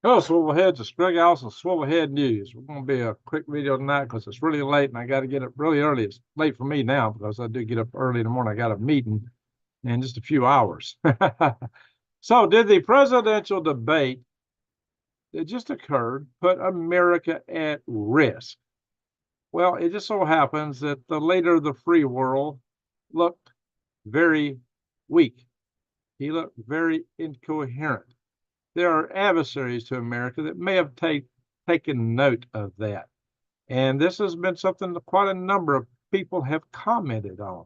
Hello, Swivelheads. It's Greg Allison, Swivelhead News. We're going to be a quick video tonight because it's really late and I got to get up really early. It's late for me now because I do get up early in the morning. I got a meeting in just a few hours. So, did the presidential debate that just occurred put America at risk? Well, it just so happens that the leader of the free world looked very weak. He looked very incoherent. There are adversaries to America that may have taken note of that. And this has been something that quite a number of people have commented on.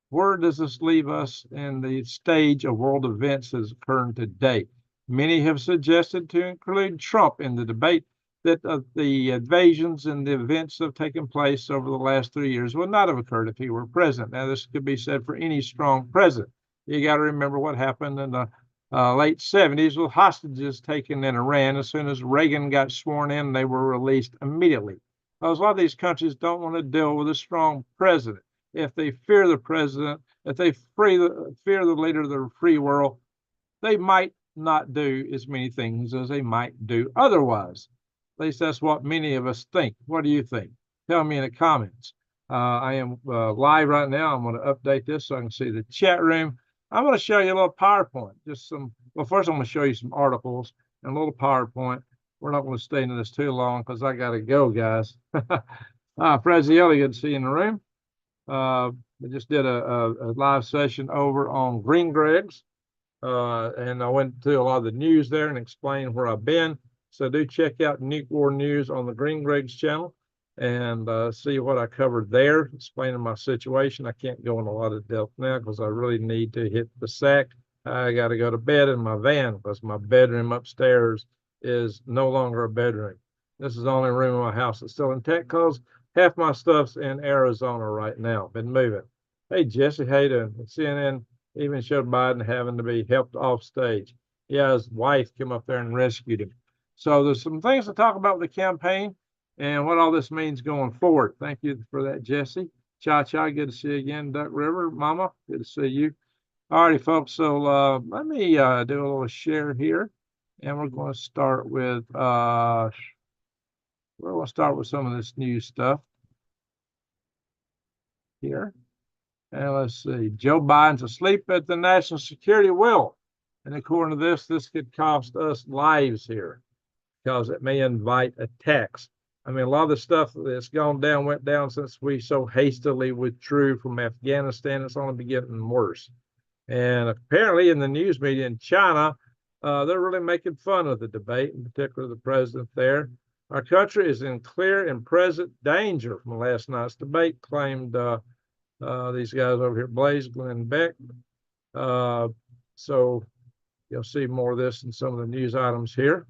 Where does this leave us in the stage of world events that is occurring today? Many have suggested to include Trump in the debate that the invasions and the events that have taken place over the last 3 years would not have occurred if he were president. Now, this could be said for any strong president. You got to remember what happened in the late 70s with hostages taken in Iran. As soon as Reagan got sworn in, they were released immediately. Because a lot of these countries don't want to deal with a strong president. If they fear the president, if they fear the leader of the free world, they might not do as many things as they might do otherwise. At least that's what many of us think. What do you think? Tell me in the comments. I am live right now. I'm going to update this so I can see the chat room. I'm going to show you a little PowerPoint. Well, first I'm going to show you some articles and a little PowerPoint. We're not going to stay into this too long because I got to go, guys. Frazielli, good to see you in the room. I just did a live session over on Green Greg's, and I went to a lot of the news there and explained where I've been. So do check out Nuke War News on the Green Greg's channel and see what I covered there, explaining my situation. I can't go in a lot of depth now because I really need to hit the sack. I got to go to bed in my van because my bedroom upstairs is no longer a bedroom. This is the only room in my house that's still intact because half my stuff's in Arizona right now. Been moving. Hey, Jesse, how you doing? CNN even showed Biden having to be helped off stage. Yeah, his wife came up there and rescued him. So there's some things to talk about with the campaign and what all this means going forward. Thank you for that, Jesse. Cha-cha, good to see you again. Duck River, Mama, good to see you. All righty, folks, so let me do a little share here. And we're going to start with, we're going to start with some of this new stuff here. And let's see, Joe Biden's asleep at the national security wheel. And according to this could cost us lives here because it may invite attacks. I mean, a lot of the stuff that's gone down went down since we so hastily withdrew from Afghanistan. It's only been getting worse. And apparently in the news media in China, they're really making fun of the debate, in particular the president there. Our country is in clear and present danger from last night's debate, claimed these guys over here, Blaze, Glenn Beck. So you'll see more of this in some of the news items here.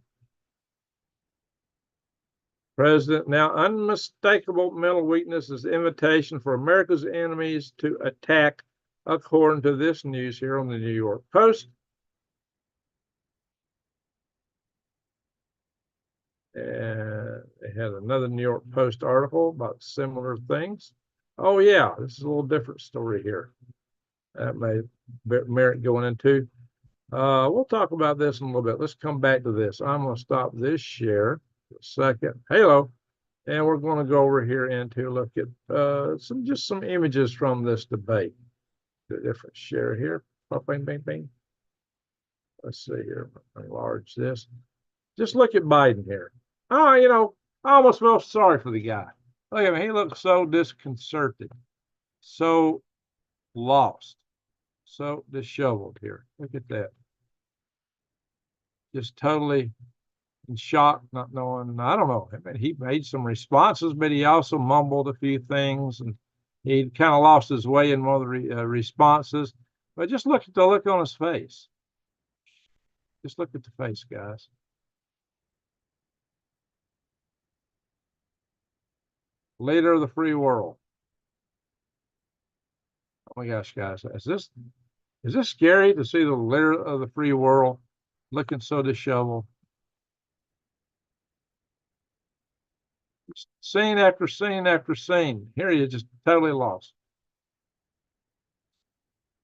President, now unmistakable mental weakness is the invitation for America's enemies to attack, according to this news here on the New York Post. And they had another New York Post article about similar things. Oh, yeah, this is a little different story here. That may merit going into. We'll talk about this in a little bit. Let's come back to this. I'm going to stop this share for a second. Hello. And we're going to go over here and to look at some images from this debate. Do a different share here. Bing, bing, bing. Let's see here. Enlarge this. Just look at Biden here. Oh, you know, I almost felt sorry for the guy. Look at him. He looks so disconcerted, so lost, so disheveled here. Look at that. Just totally in shock, not knowing. I don't know. I mean, he made some responses, but he also mumbled a few things, and he kind of lost his way in one of the responses. But just look at the look on his face. Just look at the face, guys. Leader of the free world. Oh my gosh, guys, is this scary to see the leader of the free world looking so disheveled? Scene after scene after scene. Here he is, just totally lost.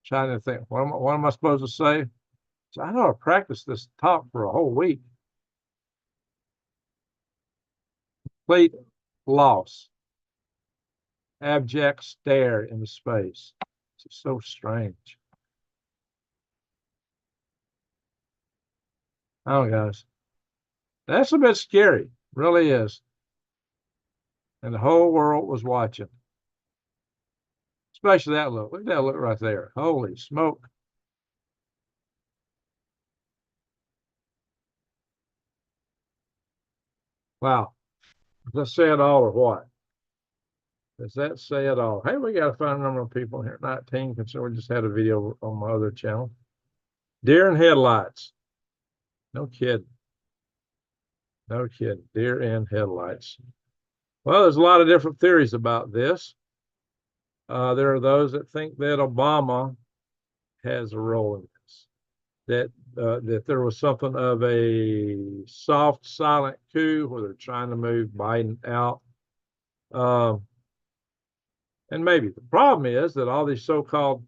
Trying to think, what am I supposed to say? So I know I practiced this talk for a whole week. complete loss, abject stare into space. It's so strange. Oh, guys, that's a bit scary. Really is. And the whole world was watching. Especially that look. Look at that look right there. Holy smoke. Wow. Does that say it all or what? Does that say it all? Hey, we got to find a number of people here. 19, consider we just had a video on my other channel. Deer in headlights. No kidding. No kidding. Deer in headlights. Well, there's a lot of different theories about this. There are those that think that Obama has a role in this, that there was something of a soft, silent coup where they're trying to move Biden out. And maybe the problem is that all these so-called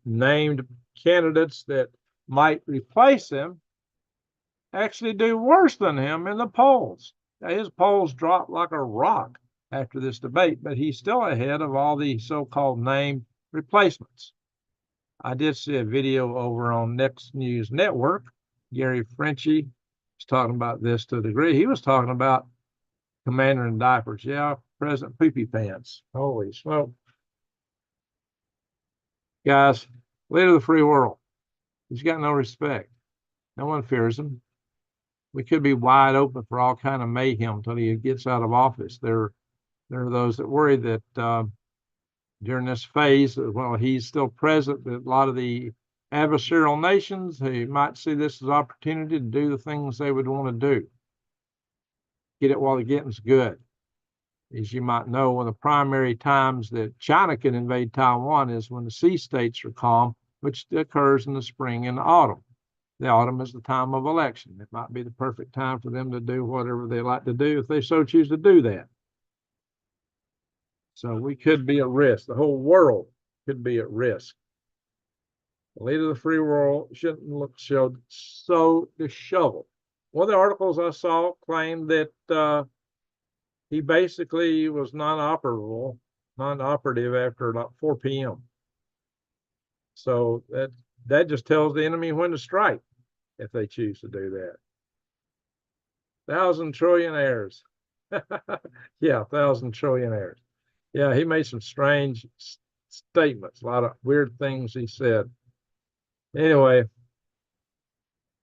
named candidates that might replace him actually do worse than him in the polls. Now, his polls dropped like a rock after this debate, but he's still ahead of all the so-called named replacements. I did see a video over on Next News Network. Gary Frenchie was talking about this to a degree. He was talking about Commander in diapers. Yeah, President Poopy Pants. Holy smoke. Guys, leader of the free world. He's got no respect. No one fears him. We could be wide open for all kind of mayhem until he gets out of office. There are those that worry that during this phase, while he's still president, that a lot of the adversarial nations, they might see this as an opportunity to do the things they would want to do. Get it while the getting's good. As you might know, one of the primary times that China can invade Taiwan is when the sea states are calm, which occurs in the spring and the autumn. The autumn is the time of election. It might be the perfect time for them to do whatever they like to do if they so choose to do that. So we could be at risk. The whole world could be at risk. The leader of the free world shouldn't look so disheveled. One of the articles I saw claimed that he basically was non-operative after about 4 p.m. So that just tells the enemy when to strike if they choose to do that. 1,000 trillionaires. Yeah, 1,000 trillionaires. Yeah, he made some strange statements, a lot of weird things he said. Anyway,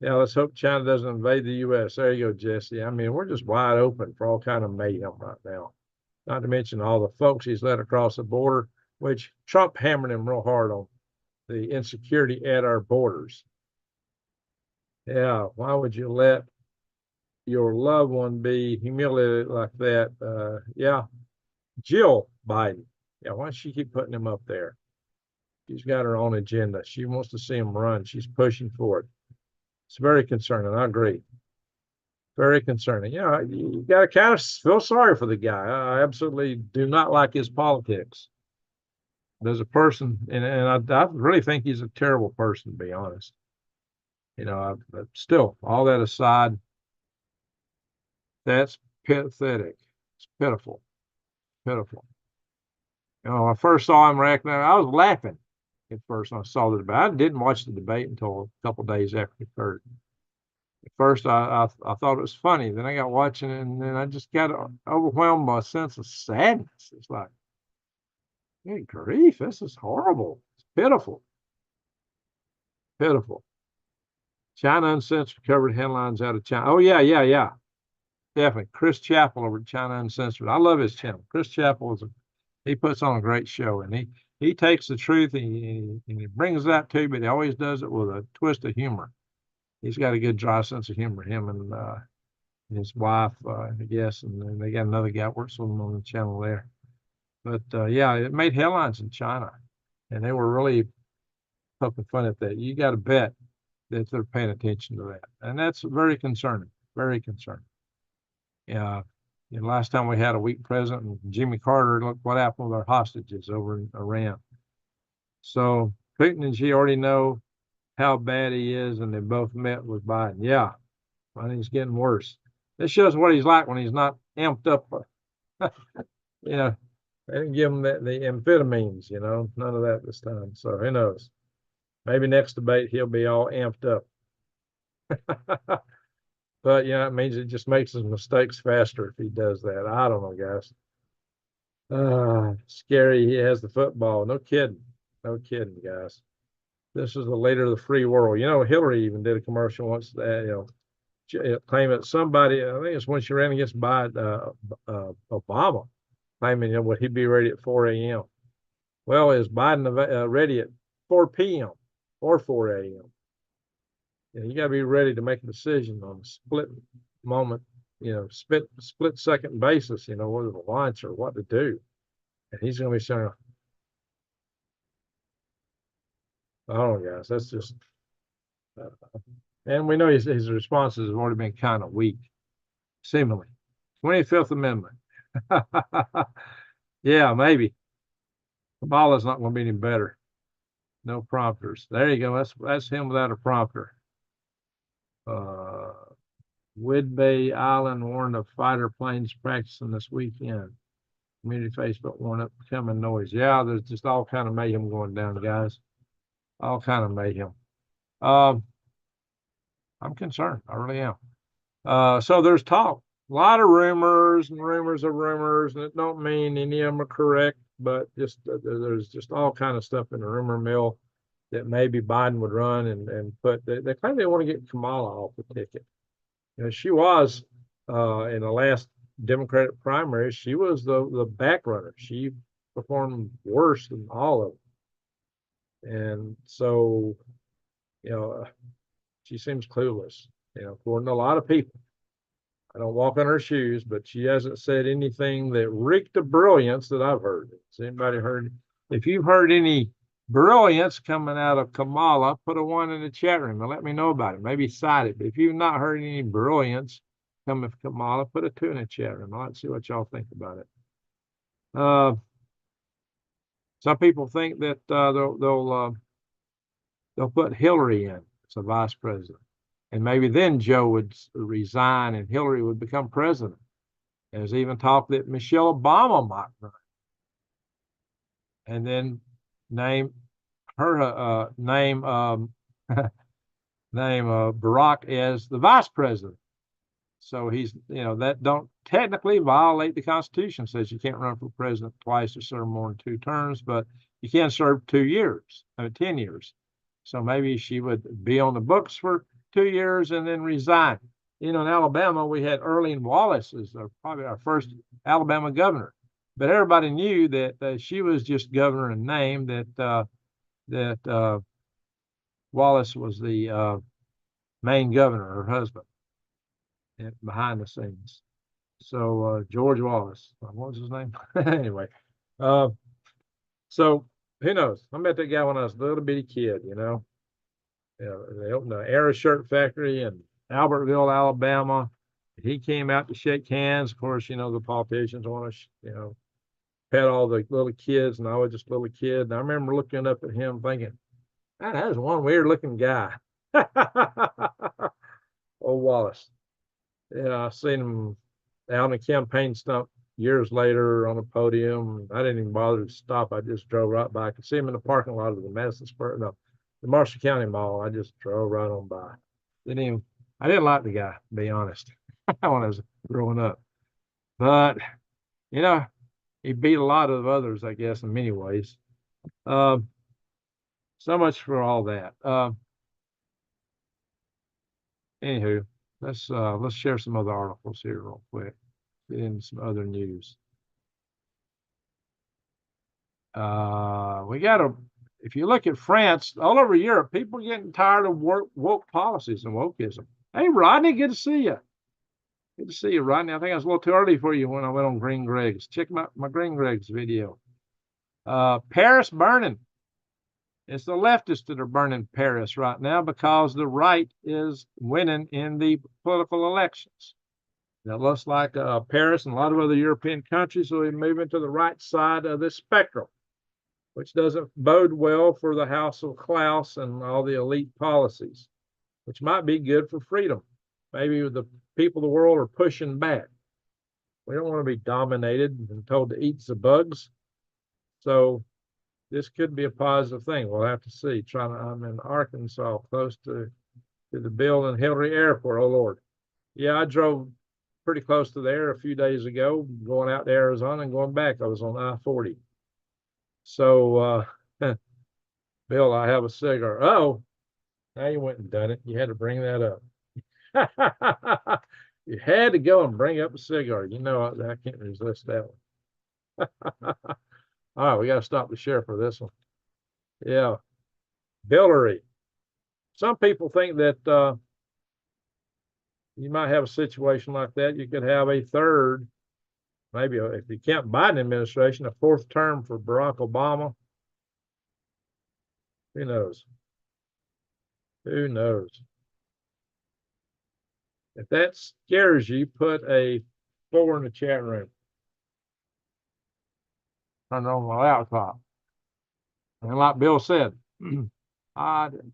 yeah, let's hope China doesn't invade the U.S. There you go, Jesse. I mean, we're just wide open for all kind of mayhem right now. Not to mention all the folks he's let across the border, which Trump hammered him real hard on the insecurity at our borders. Yeah, why would you let your loved one be humiliated like that? Yeah, Jill Biden. Yeah, why does she keep putting him up there? She's got her own agenda. She wants to see him run. She's pushing for it. It's very concerning. I agree. Very concerning. Yeah, you got to kind of feel sorry for the guy. I absolutely do not like his politics. But as a person, and I really think he's a terrible person, to be honest. You know, but still, all that aside, that's pathetic. It's pitiful. Pitiful. You know, when I first saw him reacting, I was laughing at first when I saw the debate. I didn't watch the debate until a couple of days after it occurred. At first, I thought it was funny. Then I got watching it, and then I just got overwhelmed by a sense of sadness. It's like, good grief, this is horrible. It's pitiful. Pitiful. China Uncensored covered headlines out of China. Oh, yeah. Definitely. Chris Chappell over at China Uncensored. I love his channel. Chris Chappell he puts on a great show, and he takes the truth and he brings it out to you, but he always does it with a twist of humor. He's got a good dry sense of humor, him and his wife, I guess, and then they got another guy that works with them on the channel there. But yeah, it made headlines in China, and they were really poking fun at that. You got to bet that they're paying attention to that, and that's very concerning. Very concerning. Yeah. And last time we had a weak president, Jimmy Carter, look what happened with our hostages over in Iran. So Putin and Xi already know how bad he is, and they both met with Biden. Yeah, I think it's getting worse. This shows what he's like when he's not amped up. You know, they didn't give him the amphetamines, none of that this time. So who knows? Maybe next debate he'll be all amped up. But it means it just makes his mistakes faster if he does that. I don't know, guys. Scary. He has the football. No kidding. No kidding, guys. This is the leader of the free world. Hillary even did a commercial once that, claiming that somebody, I think it's when she ran against Obama, claiming, would he be ready at 4 a.m.? Well, is Biden ready at 4 p.m. or 4 a.m.? You got to be ready to make a decision on a split moment, split second basis, whether to launch or what to do. And he's going to be saying, I don't know, guys, that's just, and we know his responses have already been kind of weak, seemingly. 25th Amendment. Yeah, maybe. Kamala's not going to be any better. No prompters. There you go. That's him without a prompter. WWIII Island warned of fighter planes practicing this weekend. Community Facebook warned up becoming noise. Yeah, there's just all kind of mayhem going down, guys. All kind of mayhem. I'm concerned. I really am. So there's talk. A lot of rumors and rumors of rumors, and it don't mean any of them are correct, but just there's just all kind of stuff in the rumor mill that maybe Biden would run and put. They claim they want to get Kamala off the ticket. She was in the last Democratic primary. She was the back runner. She performed worse than all of them, and so she seems clueless. According to a lot of people. I don't walk in her shoes, but she hasn't said anything that reeked of brilliance that I've heard. Has anybody heard? If you've heard any brilliance coming out of Kamala, put a 1 in the chat room and let me know about it. Maybe cite it. But if you've not heard any brilliance coming from Kamala, put a 2 in the chat room. I'd like to see what y'all think about it. Some people think that they'll put Hillary in as a vice president. And maybe then Joe would resign and Hillary would become president. There's even talk that Michelle Obama might run. And then name Barack as the vice president. So he's, that don't technically violate the Constitution. It says you can't run for president twice or serve more than 2 terms, but you can serve 10 years. So maybe she would be on the books for 2 years and then resign. In Alabama, we had Earlene Wallace as probably our first Alabama governor, but everybody knew that she was just governor in name. That Wallace was the main governor, her husband, behind the scenes. So George Wallace, what was his name? Anyway, so who knows? I met that guy when I was a little bitty kid. They opened an Air Shirt factory in Albertville, Alabama. He came out to shake hands. Of course, the politicians want to, pet all the little kids, and I was just a little kid. And I remember looking up at him thinking, man, that is one weird looking guy. Old Wallace. I seen him out on a campaign stump years later on a podium. I didn't even bother to stop. I just drove right by. I could see him in the parking lot of the the Marshall County Mall. I just drove right on by. I didn't like the guy, to be honest, when I was growing up. But, he beat a lot of others, I guess, in many ways. So much for all that. Anywho, let's share some other articles here real quick. Get into some other news. If you look at France, all over Europe, people are getting tired of woke policies and wokeism. Hey, Rodney, good to see you. Good to see you, Rodney. I think I was a little too early for you when I went on Green Greg's. Check my Green Greg's video. Paris burning. It's the leftists that are burning Paris right now because the right is winning in the political elections. It looks like Paris and a lot of other European countries will be moving to the right side of this spectrum, which doesn't bode well for the House of Klaus and all the elite policies, which might be good for freedom. maybe the people of the world are pushing back. We don't want to be dominated and told to eat the bugs. So this could be a positive thing. We'll have to see. I'm in Arkansas, close to the Bill and Hillary Airport. Oh Lord. Yeah, I drove pretty close to there a few days ago, going out to Arizona and going back. I was on I-40. So Bill, I have a cigar. Oh, now you went and done it. You had to bring that up. You had to go and bring up a cigar. You know, I can't resist that one. All right, we got to stop the share for this one. Yeah, Hillary. Some people think that you might have a situation like that. You could have a third, maybe if you count Biden administration, a fourth term for Barack Obama. Who knows? Who knows? If that scares you, put a 4 in the chat room. Turn it on my laptop. And like Bill said, I did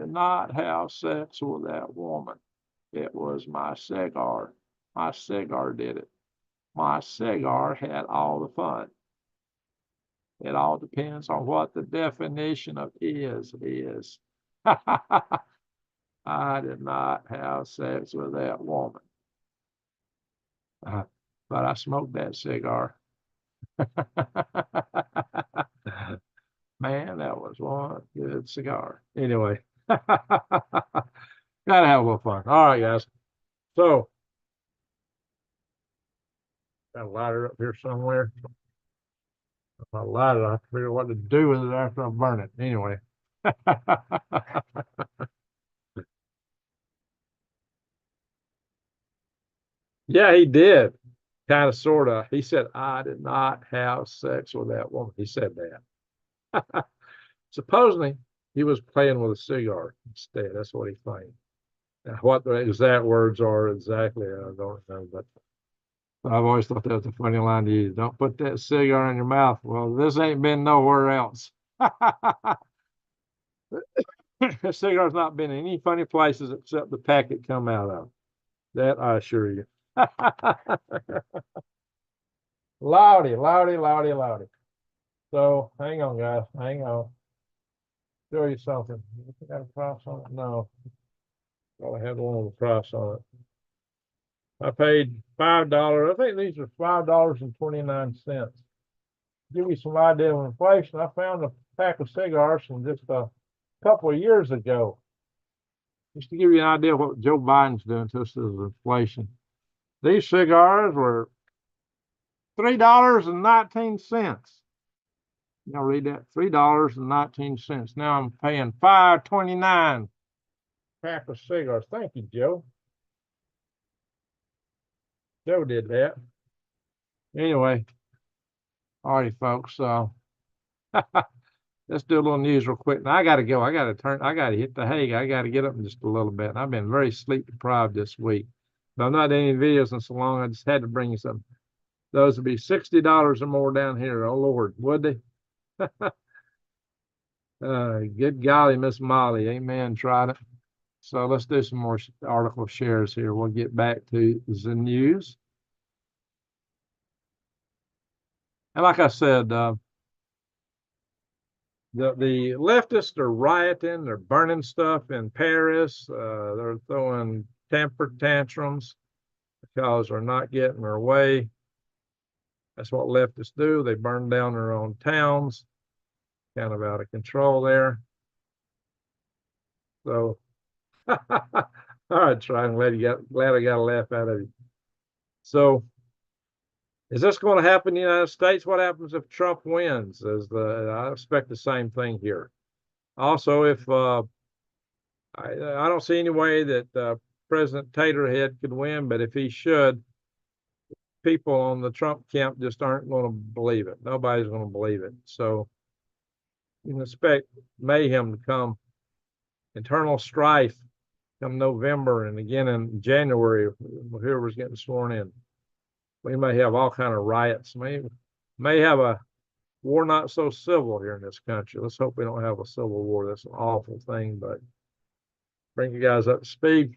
not have sex with that woman. It was my cigar. My cigar did it. My cigar had all the fun. It all depends on what the definition of is. I did not have sex with that woman. But I smoked that cigar. Man, that was one good cigar. Anyway, gotta have a little fun. All right, guys. So, got a lighter up here somewhere. If I light it, I have to figure out what to do with it after I burn it. Anyway. Yeah, he did. Kind of, sort of. He said, I did not have sex with that woman. He said that. Supposedly, he was playing with a cigar instead. That's what he claimed. Now, what the exact words are exactly, I don't know. But I've always thought that was a funny line to use. Don't put that cigar in your mouth. Well, this ain't been nowhere else. The cigar's not been in any funny places except the pack it come out of. That I assure you. Loudy, loudy, loudy, loudy. So hang on, guys. Hang on. Show you something. Got a price on it? No. Thought I had one with a price on it. I paid $5. I think these are $5.29. Give you some idea of inflation. I found a pack of cigars from just a couple of years ago. Just to give you an idea of what Joe Biden's doing to us as inflation. These cigars were $3.19. Y'all read that? $3.19. Now I'm paying $5.29 pack of cigars. Thank you, Joe. Joe did that. Anyway, all righty, folks. Let's do a little news real quick. Now I gotta go. I gotta hit the hay. I gotta get up in just a little bit. I've been very sleep deprived this week. But I'm not doing any videos in so long. I just had to bring you some. Those would be $60 or more down here. Oh Lord, would they? Good golly, Miss Molly. Amen. Tried it. So let's do some more article shares here. We'll get back to the news. And like I said, the leftists are rioting. They're burning stuff in Paris. They're throwing temper tantrums because they're not getting their way. That's what leftists do. They burn down their own towns. Kind of out of control there. So, all right, trying. Glad I got a laugh out of you. So, is this going to happen in the United States? What happens if Trump wins? I expect the same thing here. Also, if I don't see any way that President Taterhead could win, but if he should, people on the Trump camp just aren't going to believe it. Nobody's going to believe it. So you can expect mayhem to come, internal strife come November and again in January, whoever's getting sworn in. We may have all kind of riots. May have a war not so civil here in this country. Let's hope we don't have a civil war. That's an awful thing, but bring you guys up to speed.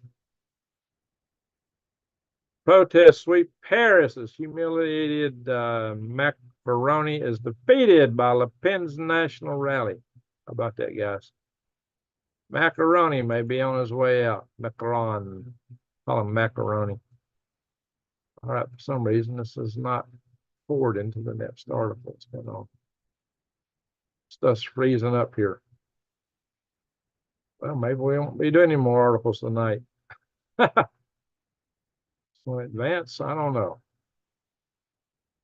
protest sweep Paris as humiliated Macaroni is defeated by Le Pen's national rally. How about that, guys? Macaroni may be on his way out. Macaron. Call him Macaroni. All right, for some reason, this is not forward into the next article. What's going on? Stuff's freezing up here. Well, maybe we won't be doing any more articles tonight. So advance, I don't know.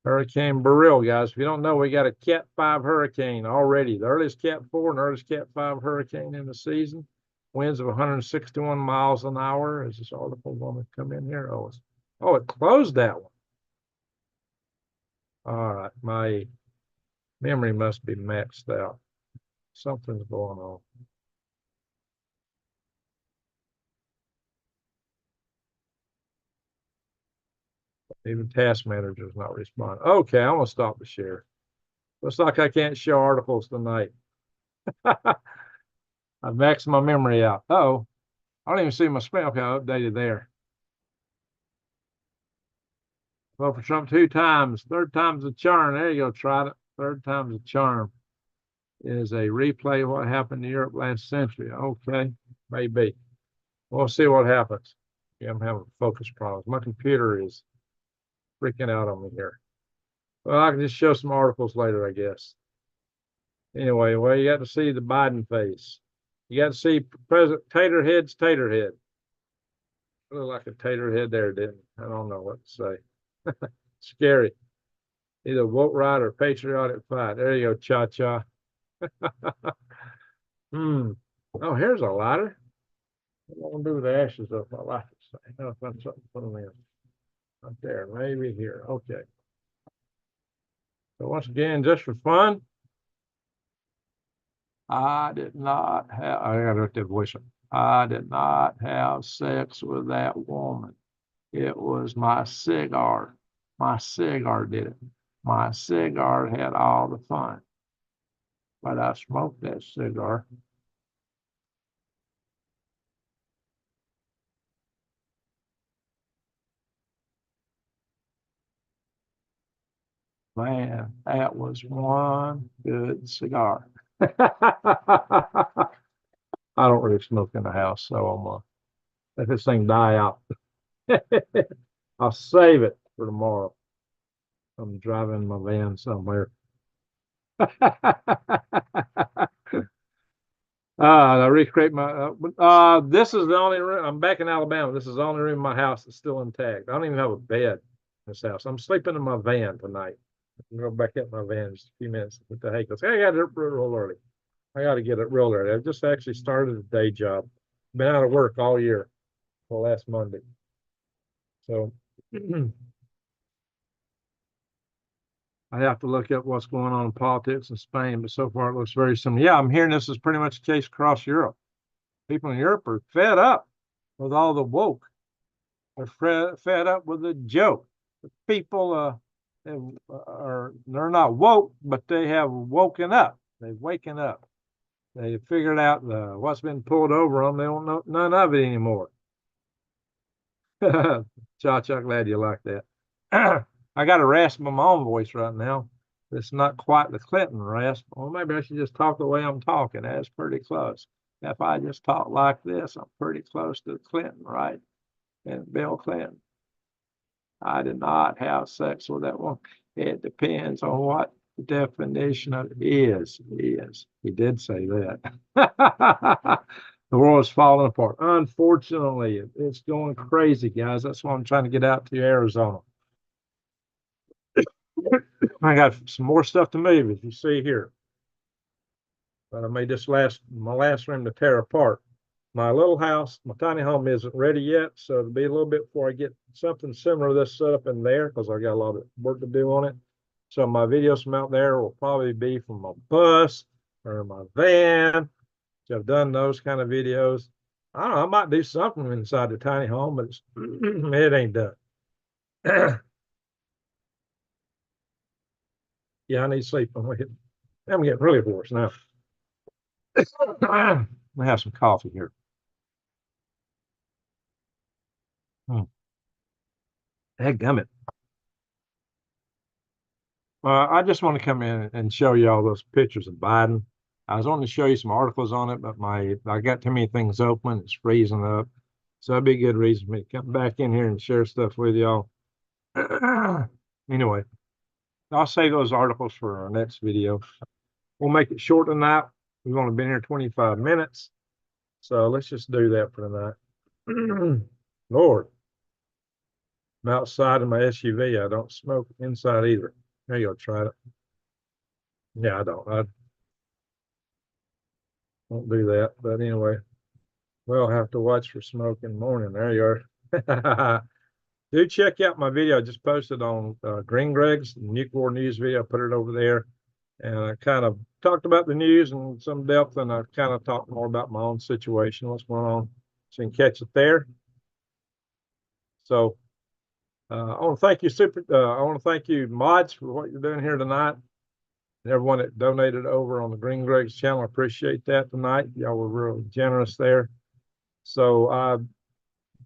Hurricane Beryl, guys. If you don't know, we got a Cat 5 hurricane already. The earliest Cat 4 and earliest Cat 5 hurricane in the season. Winds of 161 miles an hour. Is this article going to come in here? Oh, it closed that one. All right, my memory must be maxed out. Something's going on. Even Task Manager is not responding. Okay, I'm going to stop the share. Looks like I can't show articles tonight. I've maxed my memory out. Oh, I don't even see my spam. Okay, I updated there. Vote for Trump 2 times. Third time's a charm. There you go, try it. Third time's a charm. Is a replay of what happened in Europe last century. Okay, maybe. We'll see what happens. Yeah, I'm having focus problems. My computer is freaking out on me here. Well, I can just show some articles later, I guess. Anyway, well, you got to see the Biden face. You got to see President Taterhead's Taterhead. Looked like a taterhead there, didn't it? I don't know what to say. Scary. Either vote right or patriotic fight. There you go, cha-cha. Oh, here's a lighter. What am I going to do with the ashes of my life? I'll find something to put them in. Right there, maybe here. Okay. So once again, just for fun, I did not have, I got to let that voice up. I did not have sex with that woman. It was my cigar. My cigar did it. My cigar had all the fun. But I smoked that cigar. Man, that was one good cigar. I don't really smoke in the house, so I'm gonna let this thing die out. I'll save it for tomorrow. I'm driving my van somewhere. I recreate my. This is the only room. I'm back in Alabama. This is the only room in my house that's still intact. I don't even have a bed in this house. I'm sleeping in my van tonight. I'm going to go back in my van in just a few minutes with the hay. Because I got it up real early. I got to get it real early. I just actually started a day job. Been out of work all year. Well, last Monday. So I have to look up what's going on in politics in Spain, but so far it looks very similar. Yeah, I'm hearing this is pretty much the case across Europe. People in Europe are fed up with all the woke. They're fed up with the joke. The people they're not woke, but they have woken up. They've waken up. They figured out what's been pulled over them. They don't know none of it anymore. Cha-cha, glad you like that. I got a rasp in my own voice right now. It's not quite the Clinton rasp. Well, maybe I should just talk the way I'm talking. That's pretty close. If I just talk like this, I'm pretty close to Clinton, right? And Bill Clinton. I did not have sex with that one. It depends on what the definition of is. He did say that. The world is falling apart. Unfortunately, it's going crazy, guys. That's why I'm trying to get out to Arizona. I got some more stuff to move, as you see here. But I made this my last room to tear apart. My little house, my tiny home isn't ready yet, so it'll be a little bit before I get something similar to this set up in there, because I got a lot of work to do on it. So my videos from out there will probably be from my bus or my van. So I've done those kind of videos. I don't know, I might do something inside the tiny home, but it ain't done. Yeah, I need sleep. I'm getting really hoarse now. I'm gonna have some coffee here. Dadgummit. I just want to come in and show you all those pictures of Biden. I was wanting to show you some articles on it, but I got too many things open. It's freezing up. So that'd be a good reason for me to come back in here and share stuff with y'all. Anyway, I'll save those articles for our next video. We'll make it short tonight. We've only been here 25 minutes. So let's just do that for tonight. Lord, I'm outside in my SUV. I don't smoke inside either. There you go, try it. Yeah, I don't do that. But anyway, we'll have to watch for smoke in the morning. There you are. Do check out my video I just posted on Green Greg's Nuke War News video. I put it over there. And I kind of talked about the news in some depth, and I kind of talked more about my own situation, what's going on. So you can catch it there. So I want to thank you, I want to thank you, mods, for what you're doing here tonight. And everyone that donated over on the Green Greg's channel, I appreciate that tonight. Y'all were real generous there. So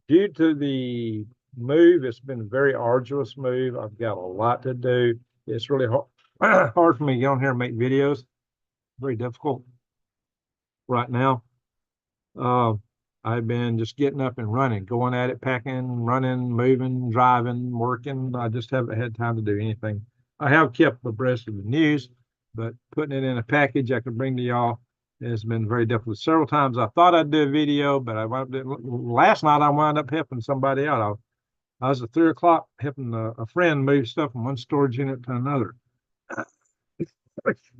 due to the move, it's been a very arduous move. I've got a lot to do. It's really hard for me to get on here and make videos. Very difficult right now. I've been just getting up and running, going at it, packing, running, moving, driving, working. I just haven't had time to do anything. I have kept abreast of the news, but putting it in a package I can bring to y'all has been very difficult. Several times I thought I'd do a video, but last night I wound up helping somebody out. I was at 3 o'clock helping a friend move stuff from one storage unit to another.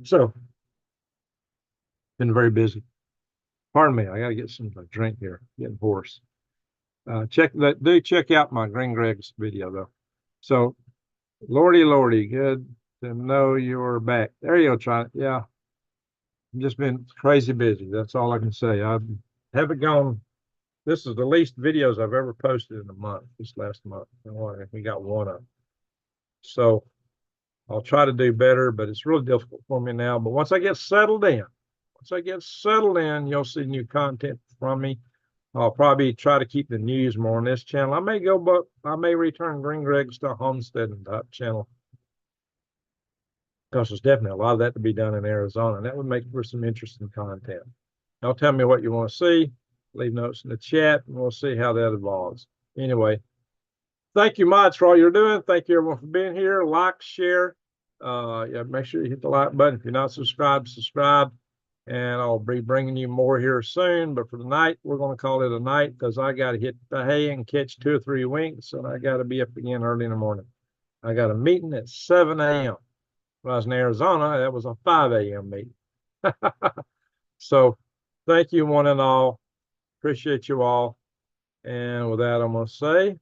So, been very busy. Pardon me, I got to get some drink here. Getting hoarse. Do check out my Green Greg's video though. So, lordy, good to know you're back. There you go, try it. Yeah, I've just been crazy busy. That's all I can say. I haven't gone. This is the least videos I've ever posted in a month. This last month, we got one up. So I'll try to do better, but it's really difficult for me now. But once I get settled in, you'll see new content from me. I'll probably try to keep the news more on this channel. I may return Green Greg's to homesteading type channel, because there's definitely a lot of that to be done in Arizona, and that would make for some interesting content. Y'all tell me what you want to see. Leave notes in the chat, and we'll see how that evolves. Anyway, thank you, mods, for all you're doing. Thank you, everyone, for being here. Like, share. Yeah, make sure you hit the like button. If you're not subscribed, subscribe. And I'll be bringing you more here soon. But for tonight, we're going to call it a night, because I got to hit the hay and catch 2 or 3 winks, and I got to be up again early in the morning. I got a meeting at 7 a.m. When I was in Arizona, that was a 5 a.m. meeting. So thank you, one and all. Appreciate you all. And with that, I'm going to say